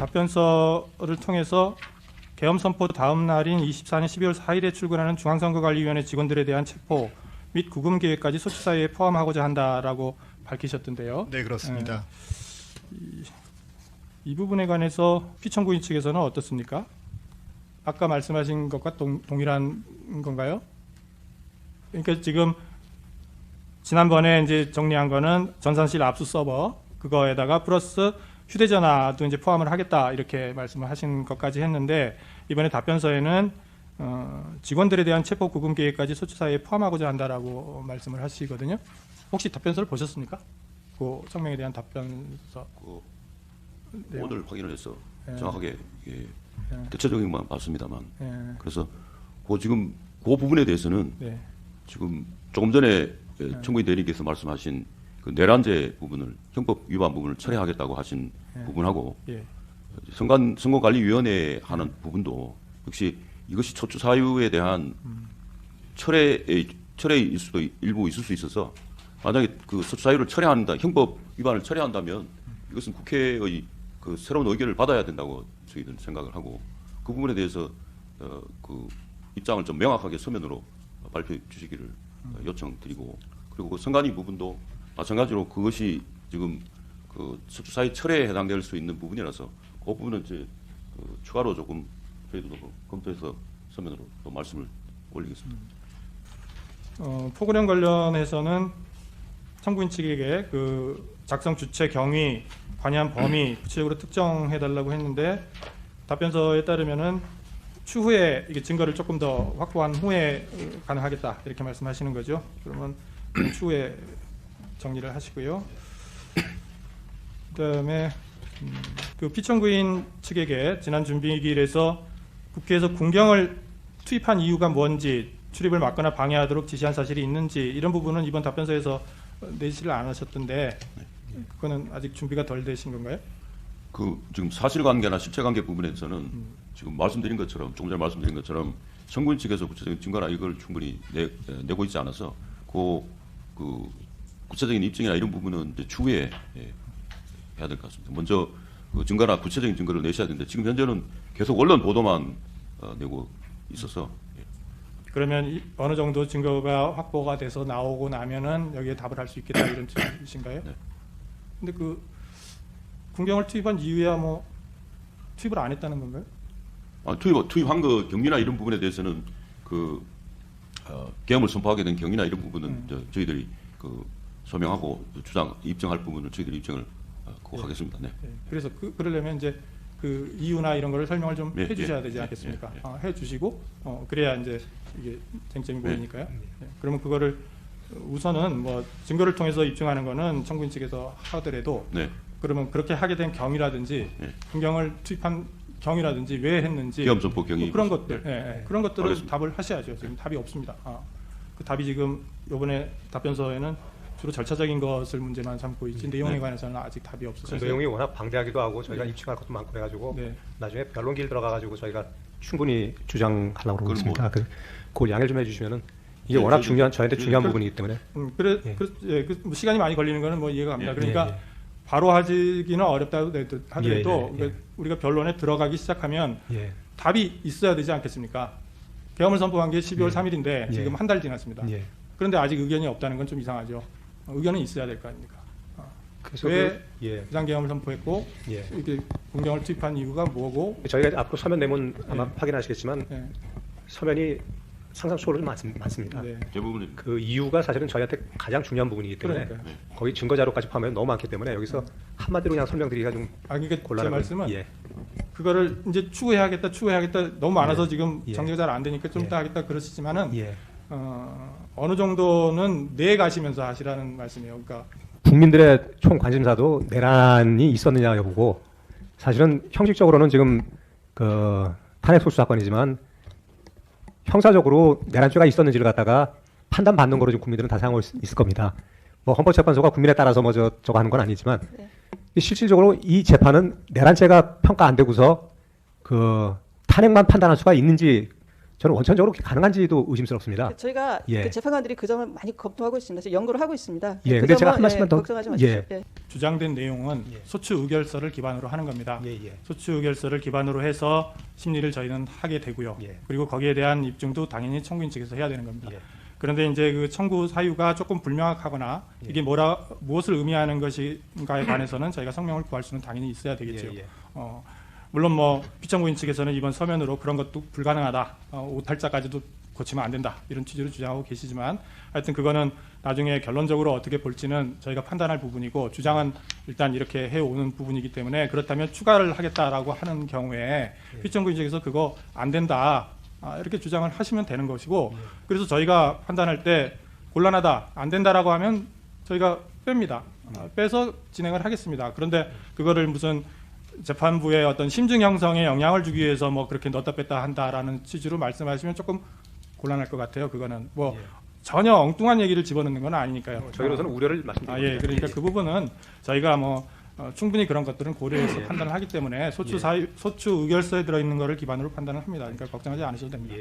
답변서를 통해서 계엄 선포 다음 날인 24년 12월 4일에 출근하는 중앙선거관리위원회 직원들에 대한 체포 및 구금 계획까지 소추 사유에 포함하고자 한다라고 밝히셨던데요. 네, 그렇습니다. 이 부분에 관해서 피청구인 측에서는 어떻습니까? 아까 말씀하신 것과 동일한 건가요? 그러니까 지금 지난번에 이제 정리한 거는 전산실 압수 서버 그거에다가 플러스 휴대전화도 이제 포함을 하겠다 이렇게 말씀을 하신 것까지 했는데 이번에 답변서에는 직원들에 대한 체포 구금 계획까지 소추 사유에 포함하고자 한다라고 말씀을 하시거든요. 혹시 답변서를 보셨습니까? 그 성명에 대한 답변서. 네. 오늘 확인을 해서 예. 정확하게 대체적인 것만 봤습니다만 예. 그래서 지금 그 부분에 대해서는 네. 지금 조금 전에 청구인 대리님께서 말씀하신 그 내란죄 부분을 형법 위반 부분을 철회하겠다고 하신 부분하고 예. 선거관리위원회 하는 부분도 역시 이것이 소추 사유에 대한 철회일 수도 일부 있을 수 있어서 만약에 그 소추 사유를 철회한다, 형법 위반을 철회한다면 이것은 국회의 그 새로운 의견을 받아야 된다고 저희들은 생각을 하고 그 부분에 대해서 그 입장을 좀 명확하게 서면으로 발표해 주시기를 요청드리고 그리고 그 선관위 부분도 마찬가지로 그것이 지금 그 소추 사유 철회에 해당될 수 있는 부분이라서 그 부분은 이제 추가로 조금 저희도 검토해서 서면으로 또 말씀을 올리겠습니다. 포고령 관련해서는 청구인 측에게 그 작성 주체 경위, 관여한 범위 구체적으로 특정해달라고 했는데 답변서에 따르면은 추후에 이게 증거를 조금 더 확보한 후에 가능하겠다 이렇게 말씀하시는 거죠. 그러면 추후에 정리를 하시고요. 그다음에 그 피청구인 측에게 지난 준비기일에서 국회에서 군경을 투입한 이유가 뭔지 출입을 막거나 방해하도록 지시한 사실이 있는지 이런 부분은 이번 답변서에서 내시를 안 하셨던데 그거는 아직 준비가 덜 되신 건가요? 그 지금 사실관계나 실체관계 부분에서는 지금 말씀드린 것처럼 조금 전에 말씀드린 것처럼 청구인 측에서 구체적인 증거나 이걸 충분히 내고 있지 않아서 그 구체적인 입증이나 이런 부분은 이제 추후에 해야 될 것 같습니다. 먼저 그 증거나 구체적인 증거를 내셔야 되는데 지금 현재는 계속 언론 보도만 내고 있어서 그러면 어느 정도 증거가 확보가 돼서 나오고 나면은 여기에 답을 할 수 있겠다 이런 뜻이신가요? 네. 근데 그 군경을 투입한 이유야 뭐 투입을 안 했다는 건가요? 투입한 그 경위나 이런 부분에 대해서는 그 계엄을 선포하게 된 경위나 이런 부분은 저희들이 그 소명하고 주장 입증할 부분을 저희들이 입증을 꼭 하겠습니다. 네. 네. 그래서 그러려면 이제 그 이유나 이런 거를 설명을 좀 네, 해주셔야 되지 않겠습니까? 해주시고 그래야 이제 이게 쟁점이 보이니까요. 네. 그러면 그거를 우선은 뭐 증거를 통해서 입증하는 거는 청구인 측에서 하더라도 그러면 그렇게 하게 된 경위라든지 군경을 투입한 경위라든지 왜 했는지 계엄 선포 경위 그런 것들 그런 것들을 알겠습니다. 답을 하셔야죠. 지금 답이 없습니다. 그 답이 지금 이번에 답변서에는 주로 절차적인 것을 문제만 삼고 있지 내용에 관해서는 아직 답이 없어서 그 내용이 워낙 방대하기도 하고 저희가 입증할 것도 많고 그래가지고 나중에 변론길 들어가가지고 저희가 충분히 주장하려고 그러고 있습니다. 그 양해를 좀 해주시면은 이게 워낙 중요한 저희한테 중요한 부분이기 때문에 뭐 시간이 많이 걸리는 거는 뭐 이해가 갑니다. 그러니까 바로 하기는 어렵다고 하더라도 우리가 변론에 들어가기 시작하면 답이 있어야 되지 않겠습니까? 계엄을 선포한 게 12월 3일인데 지금 한 달 지났습니다. 그런데 아직 의견이 없다는 건 좀 이상하죠. 의견은 있어야 될 거 아닙니까? 그래서 왜 비상계엄을 선포했고 이렇게 군경을 투입한 이유가 뭐고 저희가 앞으로 서면 내문 아마 확인하시겠지만 서면이 상상 초월이 많습니다. 대부분 그 이유가 사실은 저희한테 가장 중요한 부분이기 때문에 거기 증거 자료까지 포함하면 너무 많기 때문에 여기서 한마디로 그냥 설명드리기가 좀 그러니까 제 곤란하고요. 말씀은 그거를 이제 추후해야겠다 너무 많아서 지금 정리가 잘 안 되니까 좀 이따 하겠다 그러시지만은 어느 정도는 내 가시면서 하시라는 말씀이에요. 그러니까 국민들의 총 관심사도 내란이 있었느냐 여부고 사실은 형식적으로는 지금 그 탄핵 소추 사건이지만 형사적으로 내란죄가 있었는지를 갖다가 판단받는 거로 지금 국민들은 다 생각하고 있을 겁니다. 뭐 헌법재판소가 국민에 따라서 뭐 저거 하는 건 아니지만 실질적으로 이 재판은 내란죄가 평가 안 되고서 그 탄핵만 판단할 수가 있는지 저는 원천적으로 그게 가능한지도 의심스럽습니다. 저희가 예. 그 재판관들이 그 점을 많이 검토하고 있습니다. 그래서 연구를 하고 있습니다. 예, 그 근데 제가 점은, 한 말씀만 더- 걱정하지 마십시오. 예. 예. 주장된 내용은 예. 소추 의결서를 기반으로 하는 겁니다. 예, 예. 소추 의결서를 기반으로 해서 심리를 저희는 하게 되고요. 예. 그리고 거기에 대한 입증도 당연히 청구인 측에서 해야 되는 겁니다. 예. 그런데 이제 그 청구 사유가 조금 불명확하거나 이게 무엇을 의미하는 것인가에 관해서는 저희가 성명을 구할 수는 당연히 있어야 되겠죠. 예, 예. 물론 뭐 피청구인 측에서는 이번 서면으로 그런 것도 불가능하다, 오탈자까지도 고치면 안 된다 이런 취지로 주장하고 계시지만 하여튼 그거는 나중에 결론적으로 어떻게 볼지는 저희가 판단할 부분이고 주장은 일단 이렇게 해오는 부분이기 때문에 그렇다면 추가를 하겠다라고 하는 경우에 피청구인 측에서 그거 안 된다 이렇게 주장을 하시면 되는 것이고 그래서 저희가 판단할 때 곤란하다 안 된다라고 하면 저희가 뺍니다. 빼서 진행을 하겠습니다. 그런데 그거를 무슨 재판부의 어떤 심증 형성에 영향을 주기 위해서 뭐 그렇게 넣었다 뺐다 한다라는 취지로 말씀하시면 조금 곤란할 것 같아요. 그거는 뭐 전혀 엉뚱한 얘기를 집어넣는 건 아니니까요. 저희로서는 우려를 말씀드립니다. 예, 그러니까 그 부분은 저희가 뭐 충분히 그런 것들은 고려해서 판단을 하기 때문에 소추 의결서에 들어있는 거를 기반으로 판단을 합니다. 그러니까 걱정하지 않으셔도 됩니다.